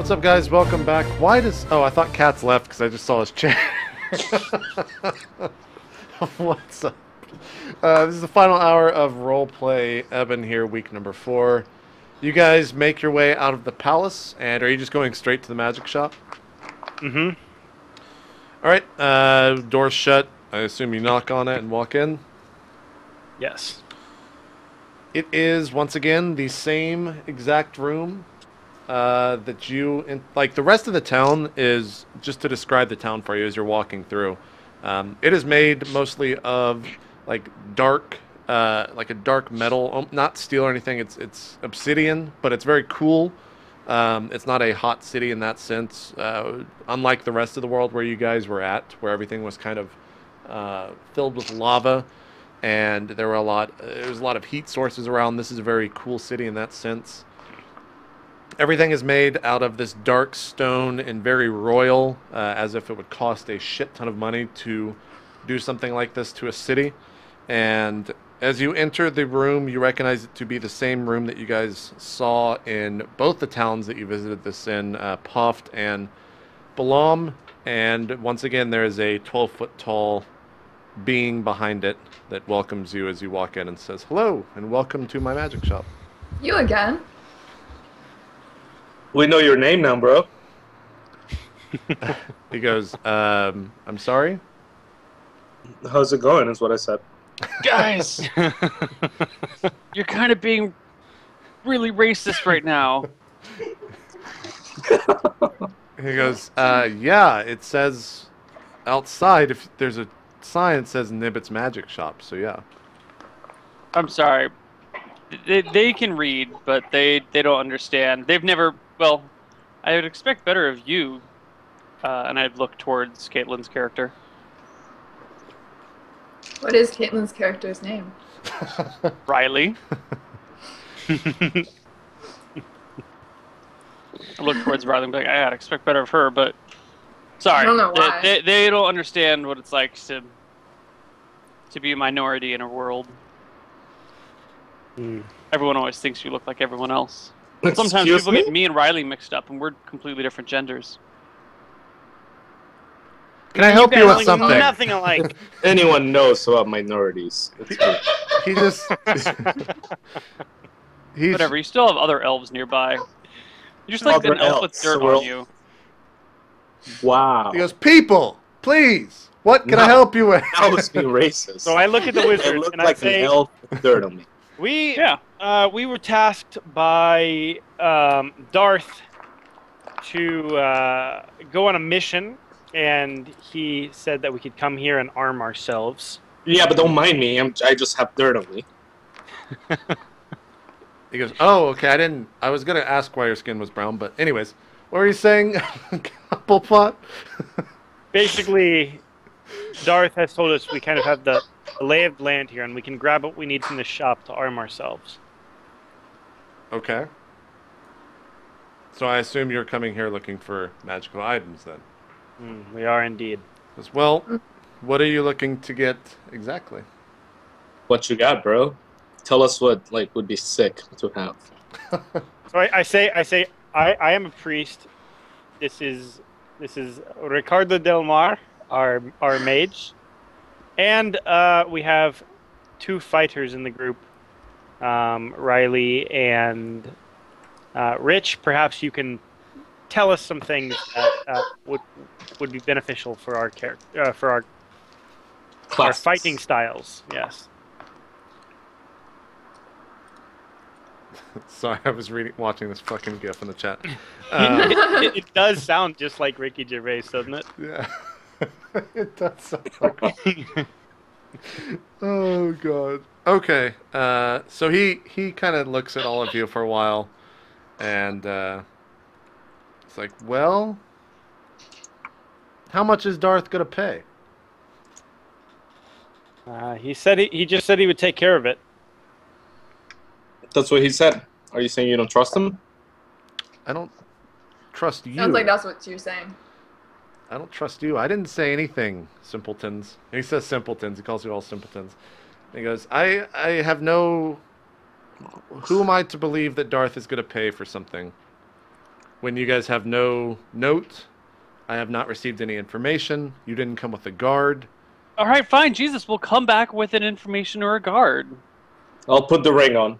What's up, guys? Welcome back. Why does... Oh, I thought Cat's left because I just saw his chair. What's up? This is the final hour of roleplay. Ehbon here, week number 4. You guys make your way out of the palace, and are you just going straight to the magic shop? Mm-hmm. Alright, door's shut. I assume you knock on it and walk in. Yes. It is, once again, the same exact room that you... like, the rest of the town is, just to describe the town for you as you're walking through, it is made mostly of, like, dark, like a dark metal, not steel or anything, it's obsidian, but it's very cool. It's not a hot city in that sense, unlike the rest of the world where you guys were at, where everything was kind of filled with lava, and there was a lot of heat sources around. This is a very cool city in that sense. Everything is made out of this dark stone and very royal, as if it would cost a shit ton of money to do something like this to a city. And as you enter the room, you recognize it to be the same room that you guys saw in both the towns that you visited this in, Puft and Balam. And once again, there is a 12-foot tall being behind it that welcomes you as you walk in and says, "Hello, and welcome to my magic shop." You again? We know your name now, bro. He goes, I'm sorry? How's it going, is what I said. Guys! You're kind of being really racist right now. He goes, yeah, it says outside, if there's a sign that says Nibbit's Magic Shop, so yeah. I'm sorry. They can read, but they don't understand. They've never... Well, I would expect better of you. And I'd look towards Caitlin's character. What is Caitlin's character's name? Riley. I look towards Riley and be like, I'd expect better of her, but... Sorry. I don't know why. They don't understand what it's like to be a minority in a world. Everyone always thinks you look like everyone else. Sometimes people get me and Riley mixed up, and we're completely different genders. Can I help you with something? Nothing alike. Anyone knows about minorities. He just... Whatever, you still have other elves nearby. You're just like an elf with dirt on you. Wow. He goes, "People, please, what can I help you with?" That was being racist. So I look at the wizard and I like say, an elf with dirt on me. we were tasked by Darth to go on a mission, and he said that we could come here and arm ourselves. Yeah, but don't mind me. I just have dirt on me. He goes, "Oh, okay, I was going to ask why your skin was brown, but anyways, what were you saying, Applepot?" Basically, Darth has told us we kind of have the lay of the land here, and we can grab what we need from the shop to arm ourselves. Okay. So I assume you're coming here looking for magical items, then? We are indeed. Well, what are you looking to get exactly? What you got, bro? Tell us what would be sick to have. So I say I am a priest. This is Ricardo Del Mar, our mage, and we have 2 fighters in the group, Riley and Rich. Perhaps you can tell us some things that would be beneficial for our character, for our fighting styles. Yes. Sorry, I was watching this fucking GIF in the chat. It does sound just like Ricky Gervais, doesn't it? Yeah, it does sound like. Oh god. Okay. So he kind of looks at all of you for a while, and it's like, "Well, how much is Darth gonna pay?" He said he just said he would take care of it. That's what he said. Are you saying you don't trust him? I don't trust you. Sounds like that's what you're saying. I don't trust you. I didn't say anything, simpletons. And he says simpletons. He calls you all simpletons. And he goes, I have no... Who am I to believe that Darth is going to pay for something when you guys have no note, I have not received any information. You didn't come with a guard. All right, fine. Jesus, we'll come back with an information or a guard. I'll put the ring on.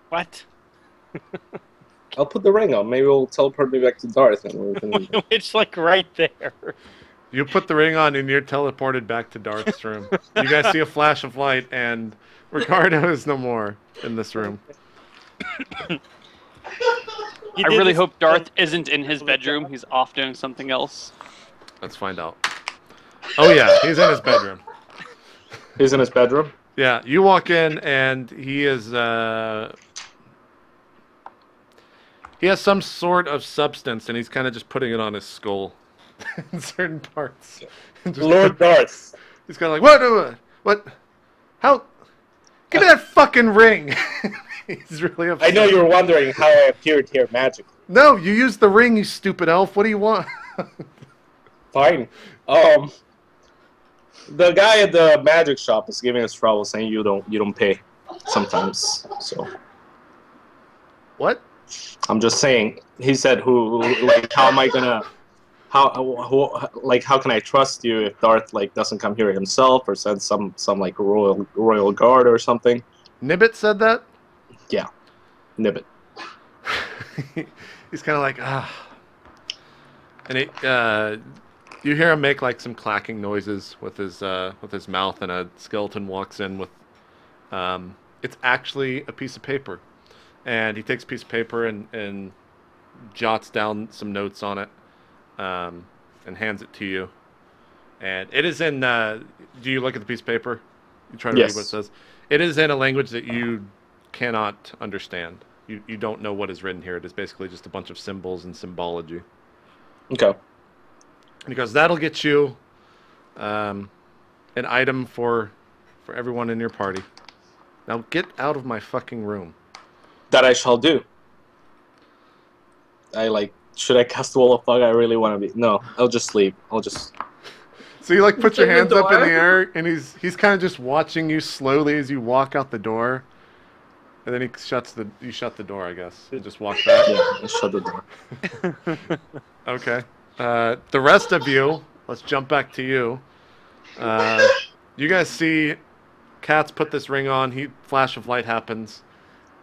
What? I'll put the ring on. Maybe we'll teleport me back to Darth. And we can... It's like right there. You put the ring on and you're teleported back to Darth's room. You guys see a flash of light and Ricardo is no more in this room. I really hope Darth isn't in his bedroom. He's off doing something else. Let's find out. Oh yeah, he's in his bedroom. He's in his bedroom? Yeah, you walk in and he is he has some sort of substance and he's kind of just putting it on his skull in certain parts. Lord Darth. He's kind of like, what? How? Give me that fucking ring. He's really upset. I know you were wondering how I appeared here magically. No, you used the ring, you stupid elf. What do you want? Fine. The guy at the magic shop is giving us trouble, saying you don't pay sometimes. So. What? I'm just saying. He said, like, how am I gonna, how can I trust you if Darth like doesn't come here himself or sends some like royal guard or something? Nibbit said that. Yeah, Nibbit. He's kind of like and you hear him make like some clacking noises with his mouth, and a skeleton walks in with it's actually a piece of paper, and he takes a piece of paper and jots down some notes on it, and hands it to you, and it is in. Do you look at the piece of paper? You try to read what it says. It is in a language that you cannot understand. You don't know what is written here. It is basically just a bunch of symbols and symbology. Okay. Because that'll get you an item for everyone in your party. Now get out of my fucking room. That I shall do. Should I cast Wall of Fog? I really want to be. No, I'll just leave. So you like put your hands up in the door? air, and he's kind of just watching you slowly as you walk out the door, and then you shut the door, I guess, and just walk back. Yeah, I shut the door. Okay. The rest of you, let's jump back to you. You guys see Katz put this ring on. Flash of light happens,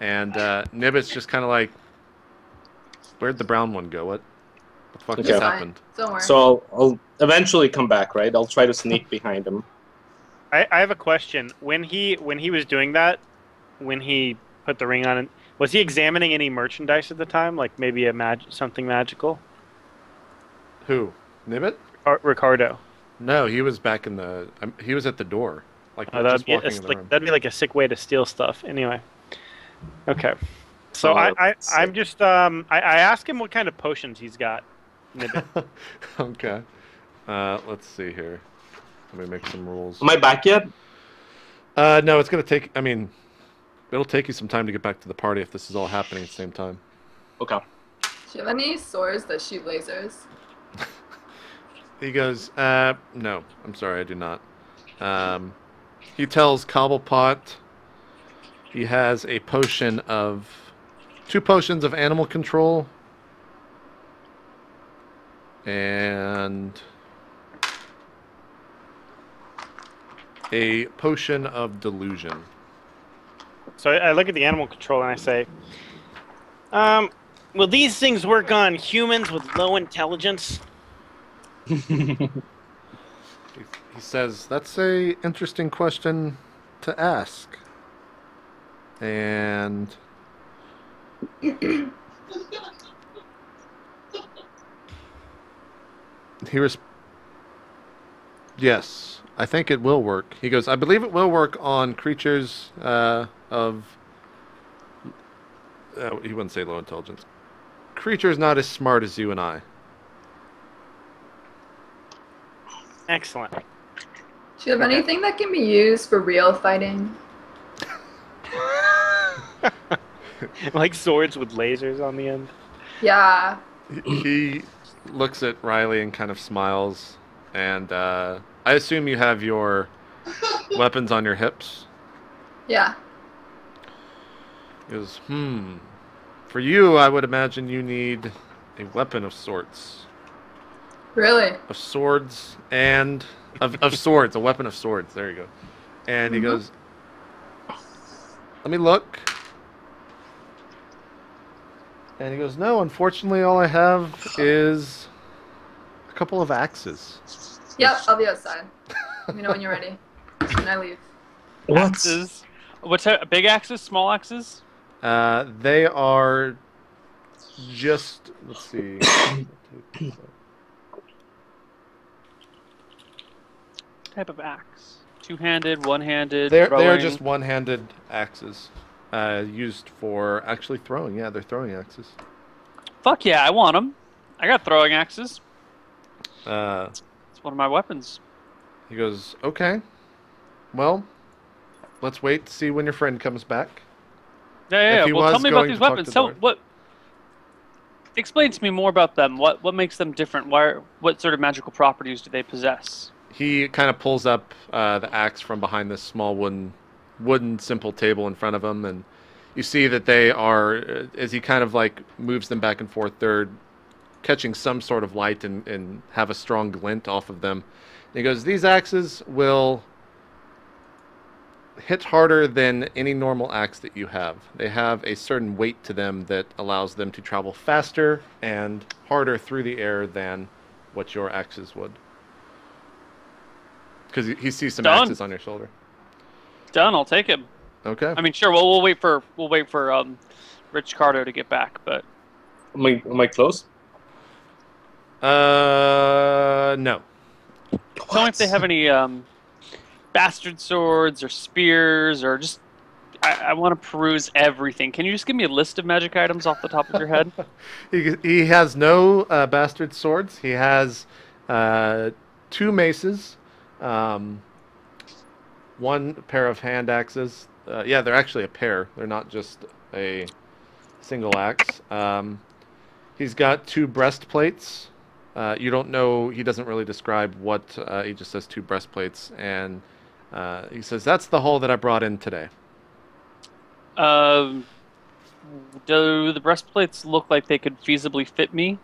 and Nibbit's just kind of like, where'd the brown one go? What the fuck just happened? Don't worry. So I'll eventually come back, right? I'll try to sneak behind him. I have a question. When he was doing that, when he put the ring on, was he examining any merchandise at the time, like maybe something magical? Who? Nibbit? Ricardo. No, he was back in the. He was at the door, like just walking in the room. That'd be like a sick way to steal stuff. Anyway. Okay. So I'm just I asked him what kind of potions he's got. Okay. Let's see here. Let me make some rules. Am I back yet? No, it's gonna take. I mean, it'll take you some time to get back to the party if this is all happening at the same time. Okay. Do you have any swords that shoot lasers? He goes, no, I'm sorry, I do not. He tells Cobblepot he has a potion of... 2 potions of animal control. And... a potion of delusion. So I look at the animal control and I say, will these things work on humans with low intelligence? He says, that's a interesting question to ask. And yes, I think it will work. He goes, I believe it will work on creatures of... he wouldn't say low intelligence. Creatures not as smart as you and I. Excellent. Do you have anything that can be used for real fighting? Like swords with lasers on the end? Yeah. He looks at Riley and kind of smiles. And I assume you have your weapons on your hips? Yeah. He goes, For you, I would imagine you need a weapon of sorts. Really? Of swords and... Of swords, a weapon of swords. There you go. And he goes, let me look. And he goes, no, unfortunately all I have is a couple of axes. Yep, I'll be outside. Let me know when you're ready. When I leave. What? Axes. What's that? Big axes? Small axes? They are just, let's see. Type of axe? Two-handed, one-handed, They're throwing? just one-handed axes. Used for actually throwing. Yeah, they're throwing axes. Fuck yeah, I want them. I got throwing axes. Uh, It's one of my weapons. he goes, okay. Well, let's wait to see when your friend comes back. Yeah. If he Well, was tell me about going these to talk weapons. to Tell Darth. what. Explain to me more about them. What makes them different? What sort of magical properties do they possess? He kind of pulls up the axe from behind this small wooden simple table in front of him, and you see that they are, as he kind of like moves them back and forth, they're catching some sort of light and have a strong glint off of them. And he goes, these axes will hit harder than any normal axe that you have. They have a certain weight to them that allows them to travel faster and harder through the air than what your axes would. Because he sees some Done. axes on your shoulder. Done. I'll take him. Okay. I mean, sure. We'll wait for Rich Cardo to get back, but Am I close? No. tell me if they have any bastard swords or spears or just. I want to peruse everything. Can you just give me a list of magic items off the top of your head? He has no bastard swords. He has 2 maces, one pair of hand axes. Yeah, they're actually a pair. They're not just a single axe. He's got 2 breastplates. You don't know. He doesn't really describe what. He just says 2 breastplates, and he says that's the haul that I brought in today. Do the breastplates look like they could feasibly fit me?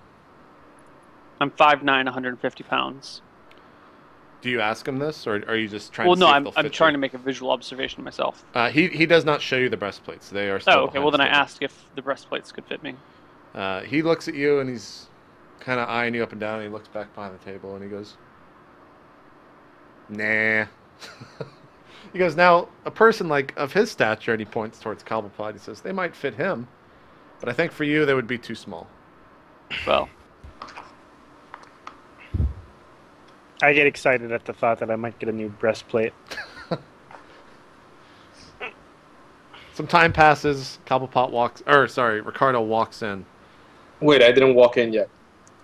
I'm 5'9", 150 pounds. Do you ask him this, or are you just trying Well, to no, see if I'm they'll fit trying you? to make a visual observation myself. He does not show you the breastplates. They are still Oh, okay. behind Well, then the I table. asked if the breastplates could fit me. He looks at you and he's kind of eyeing you up and down. And he looks back behind the table and he goes, "Nah." He goes, "Now a person like of his stature," and he points towards Cobblepot. He says, "They might fit him, but I think for you they would be too small." Well, I get excited at the thought that I might get a new breastplate. Some time passes. Ricardo walks in. Wait, I didn't walk in yet.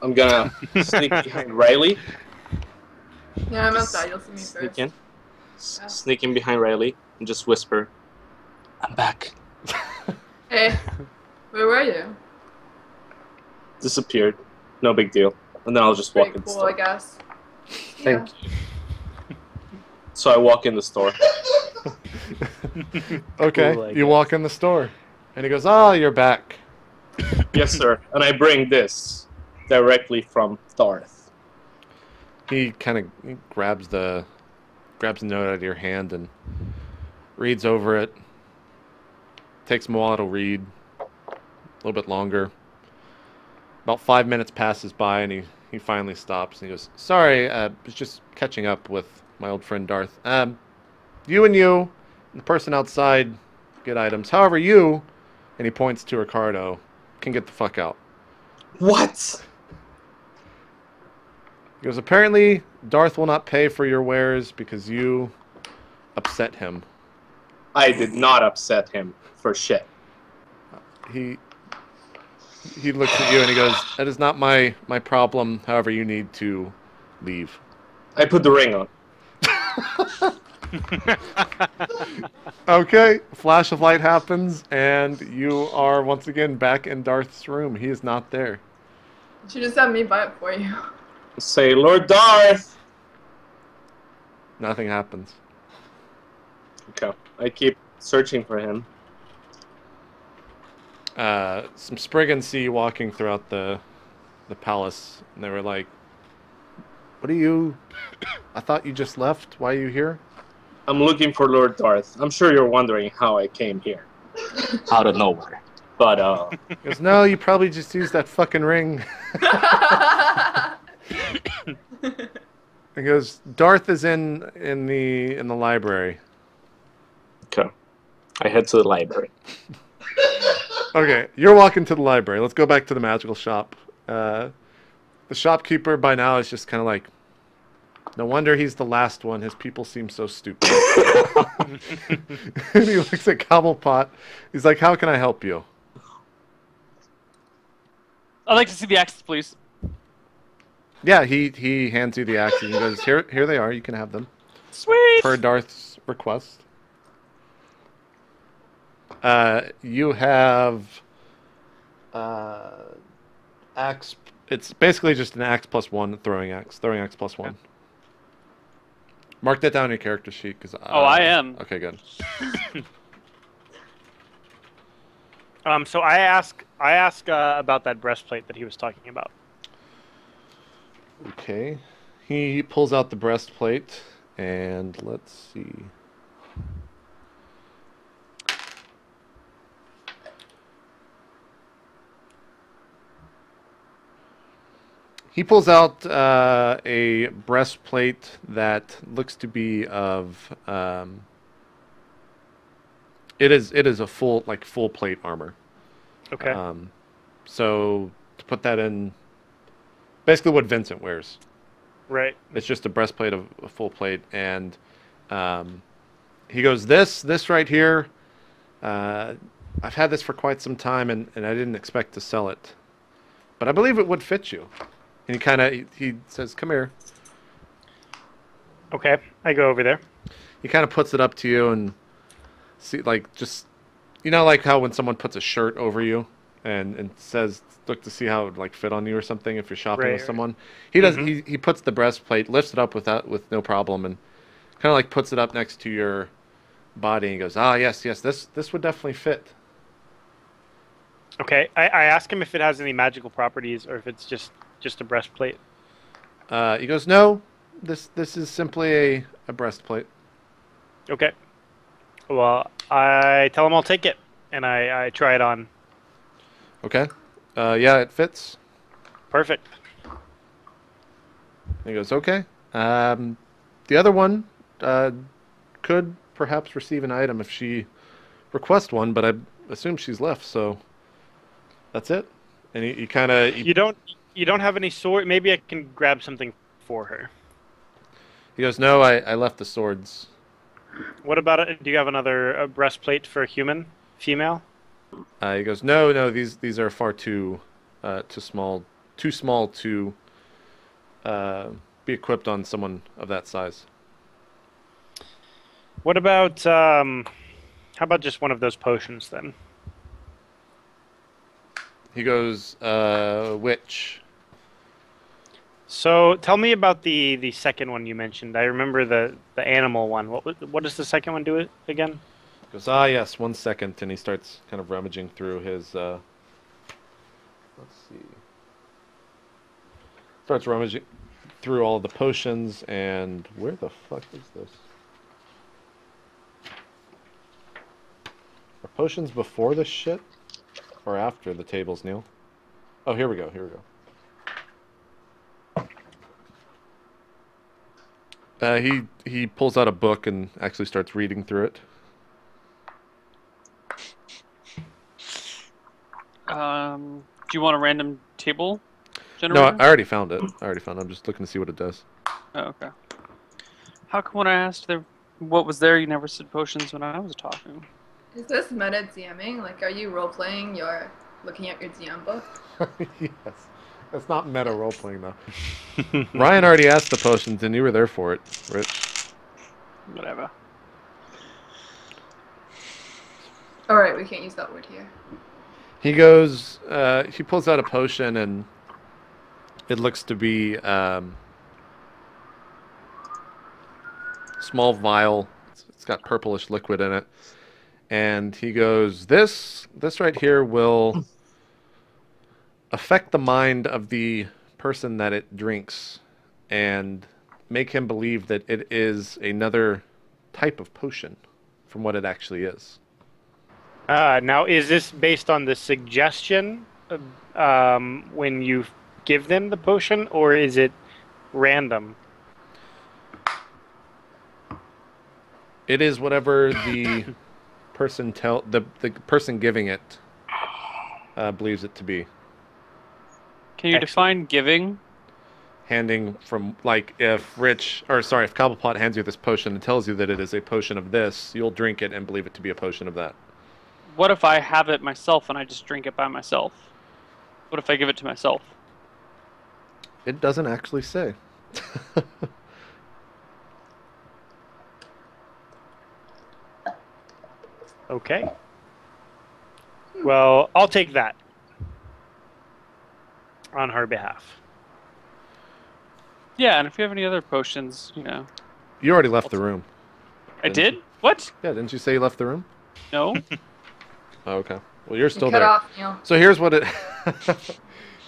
I'm gonna sneak behind Riley. Yeah, I'm outside. You'll see me Sneak first. in. Sneak in behind Riley and just whisper, "I'm back." Hey, where were you? Disappeared. No big deal. And then I'll just walk Pretty in the cool, I store. guess. Thank you. So I walk in the store. Okay, Cool, I you guess. walk in the store, and he goes, "Oh, you're back." Yes, sir. And I bring this directly from Darth. He kind of grabs the note out of your hand and reads over it. Takes him a while to read. A little bit longer. About 5 minutes passes by and he finally stops and he goes, "Sorry, I was just catching up with my old friend Darth. You and the person outside get items. However, you," and he points to Ricardo, "can get the fuck out." What? He goes, "Apparently, Darth will not pay for your wares because you upset him." I did not upset him for shit. He looks at you and he goes, "That is not my problem. However, you need to leave." I put the ring on. Okay, a flash of light happens, and you are once again back in Darth's room. He is not there. You should just have me buy it for you. Say, "Lord Darth!" Nothing happens. Okay. I keep searching for him. some Spriggans see you walking throughout the palace, and they were like, "What are you? I thought you just left. Why are you here?" I'm looking for Lord Darth. I'm sure you're wondering how I came here. Out of nowhere. But, He goes, "No, you probably just used that fucking ring." He goes, "Darth is in the library." okay. I head to the library. Okay, you're walking to the library. Let's go back to the magical shop. The shopkeeper by now is just kind of like, no wonder he's the last one. His people seem so stupid. And he looks at Cobblepot. He's like, "How can I help you?" I'd like to see the axes, please. Yeah, he hands you the axes and goes, "Here they are. You can have them." Sweet. Per Darth's request. You have axe. It's basically just an axe plus 1 throwing axe plus 1. Mark that down on your character sheet because. Oh, I am. Okay, good. So I ask about that breastplate that he was talking about. Okay, he pulls out the breastplate and let's see. He pulls out a breastplate that looks to be of. It is a full plate armor. Okay. So to put that in, basically what Vincent wears. Right. It's just a breastplate of a full plate, and he goes, "This right here. I've had this for quite some time, and I didn't expect to sell it, but I believe it would fit you." And he says, "Come here." Okay, I go over there. He kind of puts it up to you and see, like, just, you know, like how when someone puts a shirt over you and says, "Look to see how it would fit on you" or something if you're shopping with someone. He does. He puts the breastplate, lifts it up with no problem, and kind of puts it up next to your body. And he goes, "Ah, yes, this would definitely fit." Okay, I ask him if it has any magical properties or if it's just a breastplate. He goes, "No, this is simply a breastplate." Okay. Well, I tell him I'll take it, and I try it on. Okay. Yeah, it fits. Perfect. He goes, "Okay. The other one could perhaps receive an item if she requests one, but I assume she's left, so that's it." And he kind of... You don't have any sword? Maybe I can grab something for her. He goes, "No, I left the swords." What about it? Do you have another breastplate for a human, female? He goes, "No, these are far too small to be equipped on someone of that size." What about how about just one of those potions then? He goes, "Which?" So tell me about the second one you mentioned. I remember the animal one. What does the second one do again? He goes, "Ah, yes, 1 second," and he starts kind of rummaging through his. Let's see. Starts rummaging through all the potions, and where the fuck is this? Are potions before this shit, or after the tables, Neil? Oh, here we go. He pulls out a book and actually starts reading through it. Do you want a random table No, generator? I already found it. I'm just looking to see what it does. Oh, okay. How come when I asked what was there, you never said potions when I was talking? Is this meta DMing? Like, are you role-playing your looking at your DM book? Yes. That's not meta role-playing, though. Ryan already asked the potions, and you were there for it, Rich. Whatever. Alright, we can't use that word here. He goes, he pulls out a potion, and it looks to be small vial. It's got purplish liquid in it. And he goes, this right here will affect the mind of the person that it drinks and make him believe that it is another type of potion from what it actually is. Now, is this based on the suggestion when you give them the potion, or is it random? It is whatever the person the person giving it believes it to be. Can you define giving? Handing from, like, if Cobblepot hands you this potion and tells you that it is a potion of this, you'll drink it and believe it to be a potion of that. What if I have it myself and I just drink it by myself? What if I give it to myself? It doesn't actually say. Okay. Well, I'll take that on her behalf. Yeah, and if you have any other potions, you know. You already left the room. I did? What? Yeah, didn't you say you left the room? No. Oh, okay. Well, you're still Cut there. off, Neil. So here's what it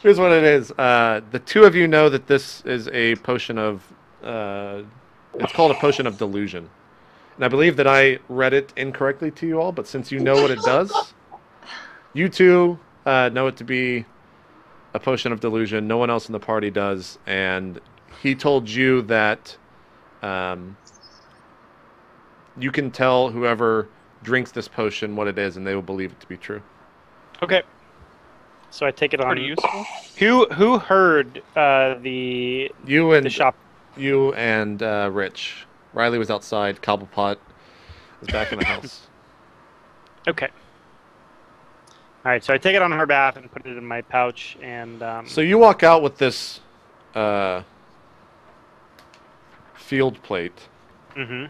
here's what it is. The two of you know that this is a potion of it's called a potion of delusion. And I believe that I read it incorrectly to you all, but since you know what it does, you two know it to be a potion of delusion. No one else in the party does, and he told you that you can tell whoever drinks this potion what it is, and they will believe it to be true. Okay. So I take it on. Pretty useful. Who heard the shop? You and Rich. Riley was outside. Cobblepot is back in the house. Okay. All right. So I take it on her behalf and put it in my pouch, and So you walk out with this field plate. Mm-hmm.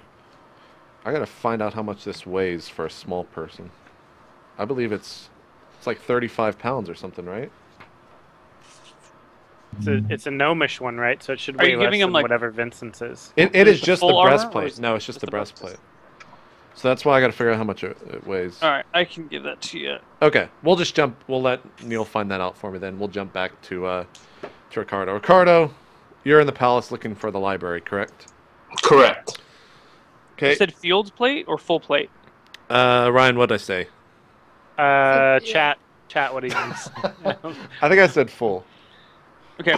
I gotta find out how much this weighs for a small person. I believe it's like 35 pounds or something, right? It's a gnomish one, right? So it should Are weigh you less giving than him, like- whatever Vincent's is. It Is is it just the full armor, or breastplate. is No, it it's just just the the breastplate? breastplate. So that's why I gotta figure out how much it weighs. All right, I can give that to you. Okay, we'll just jump. We'll let Neil find that out for me. Then we'll jump back to Ricardo. Ricardo, you're in the palace looking for the library, correct? Correct. Okay. You said field plate or full plate? Ryan, what'd I say? Chat. What do you mean? I think I said full. Okay,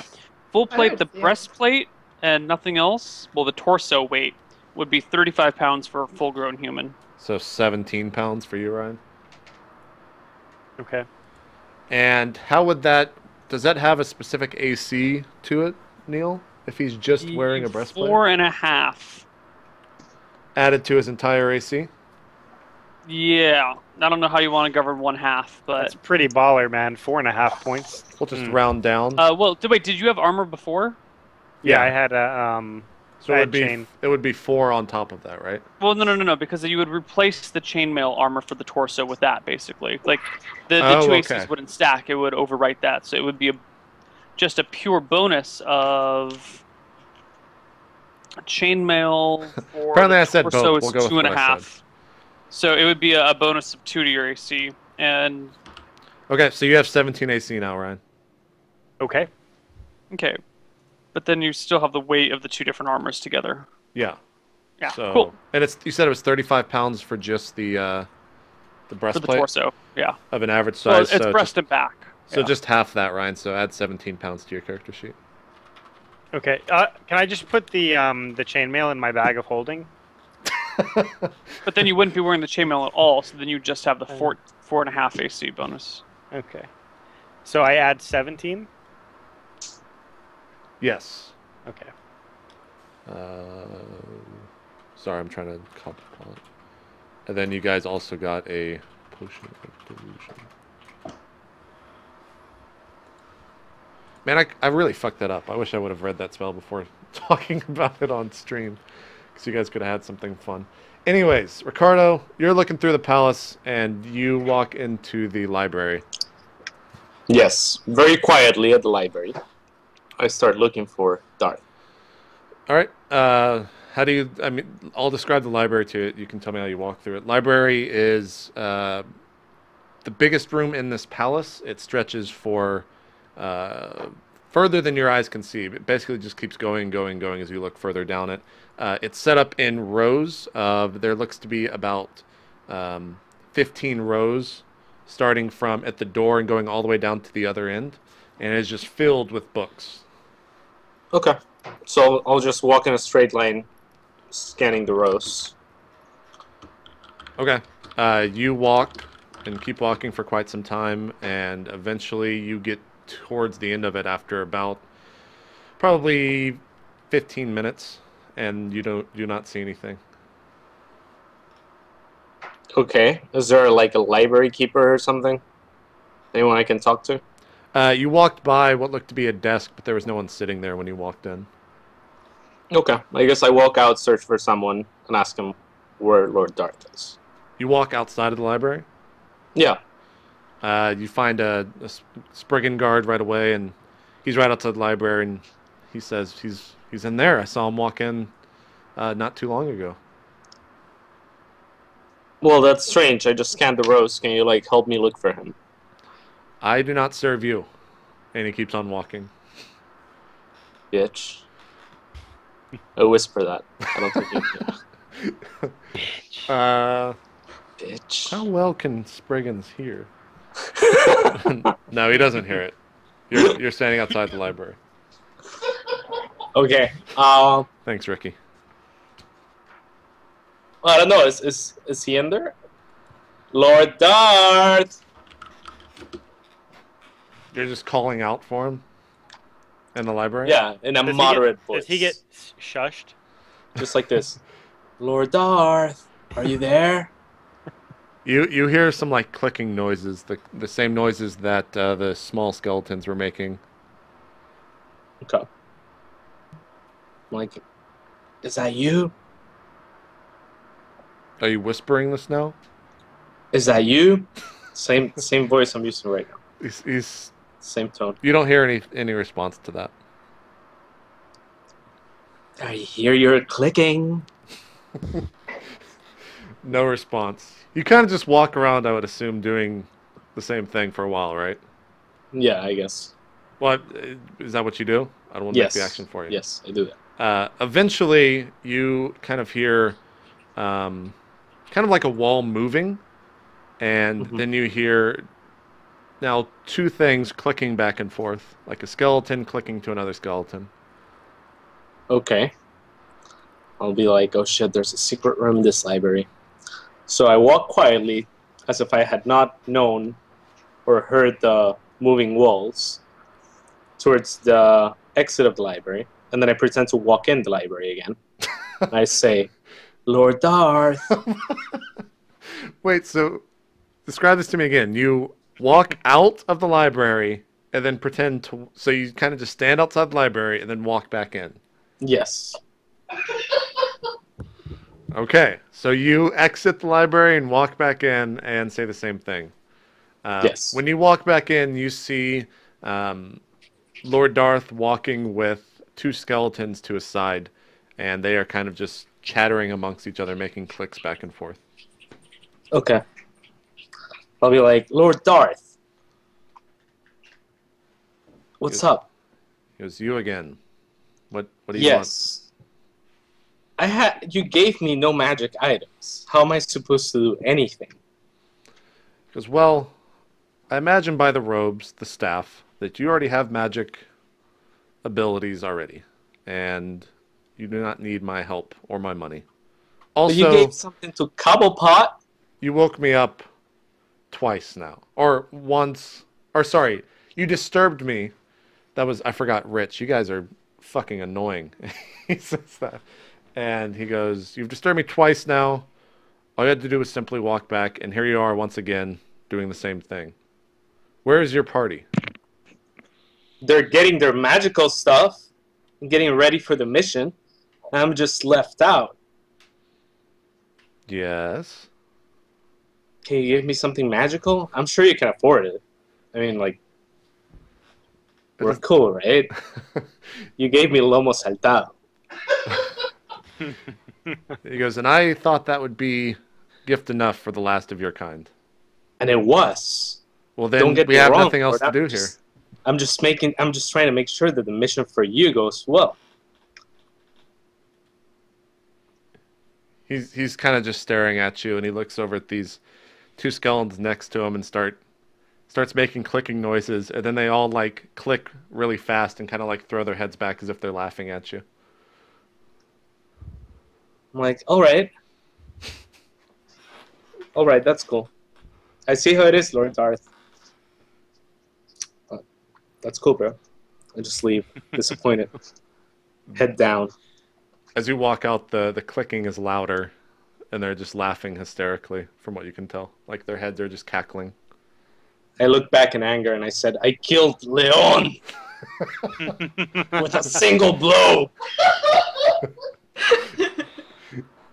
full plate, heard the field. breastplate, and nothing else. Well, the torso weight would be 35 pounds for a full-grown human. So 17 pounds for you, Ryan. Okay. And how would that? Does that have a specific AC to it, Neil? If he's just wearing a breastplate, 4.5. added to his entire AC. Yeah, I don't know how you want to govern 1/2, but That's pretty baller, man. 4.5 points. We'll just round down. well, wait, did you have armor before? Yeah, Yeah. I had a So I it had would be chain. it would be 4 on top of that, right? Well, no, because you would replace the chainmail armor for the torso with that, basically. Like the Oh, two okay. aces wouldn't stack; it would overwrite that. So it would be just a pure bonus of chainmail. For Apparently the I said torso both. is We'll go with what I 2.5. So it would be a bonus of 2 to your AC, and Okay, so you have 17 AC now, Ryan. Okay. okay, but then you still have the weight of the two different armors together. Yeah. Yeah, So, cool. And you said it was 35 pounds for just the For the breastplate torso, yeah. of an average Well, size. it's so breast and back. so just half that, Ryan. So add 17 pounds to your character sheet. Okay. Can I just put the chainmail in my bag of holding? But then you wouldn't be wearing the chainmail at all, so then you just have the 4.5 AC bonus. Okay. So I add 17. Yes. Okay. Sorry, I'm trying to copy it. And then you guys also got a potion of delusion. Man, I really fucked that up. I wish I would have read that spell before talking about it on stream, because you guys could have had something fun. Anyways, Ricardo, you're looking through the palace, and you walk into the library. Yes, very quietly at the library. I start looking for Darth. All right. How do you? I mean, I'll describe the library to you. You can tell me how you walk through it. Library is the biggest room in this palace. It stretches for further than your eyes can see. It basically just keeps going, going, going as you look further down it. It's set up in rows. There looks to be about 15 rows, starting from at the door and going all the way down to the other end, and it is just filled with books. Okay. So I'll just walk in a straight line, scanning the rows. Okay. You walk and keep walking for quite some time, and eventually you get towards the end of it after about probably 15 minutes, and you do not see anything. Okay. Is there like a library keeper or something? Anyone I can talk to? You walked by what looked to be a desk, but there was no one sitting there when you walked in. Okay. I guess I walk out, search for someone, and ask him where Lord Darth is. You walk outside of the library? Yeah. You find a Spriggan guard right away, and he's right outside the library, and he says he's in there. I saw him walk in not too long ago. Well, that's strange. I just scanned the rows. Can you, like, help me look for him? I do not serve you. And he keeps on walking. Bitch. I whisper that. I don't think you do. Bitch. How well can Spriggans hear? No, he doesn't hear it. You're standing outside the library. Okay. Thanks, Ricky. I don't know. Is he in there? Lord Darth! You're just calling out for him in the library? Yeah, in a moderate voice. Does he get shushed? Just like this. Lord Darth, are you there? You hear some like clicking noises, the same noises that the small skeletons were making. Okay. Like, is that you? Are you whispering this now? Is that you? Same voice I'm using right now. He's Same tone. You don't hear any response to that. I hear you're clicking. No response. You kind of just walk around, I would assume, doing the same thing for a while, right? Yeah, I guess. What is that what you do? I don't want to make the action for you. Yes, I do that. Eventually, you kind of hear kind of like a wall moving, and then you hear now two things clicking back and forth, like a skeleton clicking to another skeleton. Okay. I'll be like, oh shit, there's a secret room in this library. So I walk quietly, as if I had not known or heard the moving walls, towards the exit of the library, and then I pretend to walk in the library again. I say, Lord Darth. Wait, so describe this to me again. You walk out of the library and then pretend to... So you kind of just stand outside the library and then walk back in. Yes. Okay, so you exit the library and walk back in and say the same thing. Yes. When you walk back in, you see Lord Darth walking with two skeletons to his side, and they are kind of just chattering amongst each other, making clicks back and forth. Okay. I'll be like, Lord Darth. What's up? It was you again. What do you want? Yes. You gave me no magic items. How am I supposed to do anything? Because, well, I imagine by the robes, the staff, that you already have magic abilities already. And you do not need my help or my money. Also, but you gave something to Cobblepot. You woke me up twice now. Or once. Or sorry, you disturbed me. That was, I forgot, Rich. You guys are fucking annoying. He says that. And he goes, you've disturbed me twice now. All you had to do was simply walk back, and here you are once again doing the same thing. Where is your party? They're getting their magical stuff and getting ready for the mission. I'm just left out. Yes. Can you give me something magical? I'm sure you can afford it. I mean, like, we're cool, right? You gave me Lomo Saltado. He goes, and I thought that would be gift enough for the last of your kind. And it was. Well, Don't then get we me have wrong, nothing else Lord. to do here. I'm just trying to make sure that the mission for you goes well. He's kind of just staring at you, and he looks over at these two skeletons next to him and starts making clicking noises, and then they all like click really fast and kind of like throw their heads back as if they're laughing at you. I'm like, all right, that's cool. I see how it is, Lord Darth. That's cool, bro. I just leave, disappointed. Head down. As you walk out, the clicking is louder, and they're just laughing hysterically, from what you can tell. Like their heads are just cackling. I looked back in anger and I said, I killed Leon with a single blow.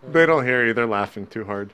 They don't hear you. They're laughing too hard.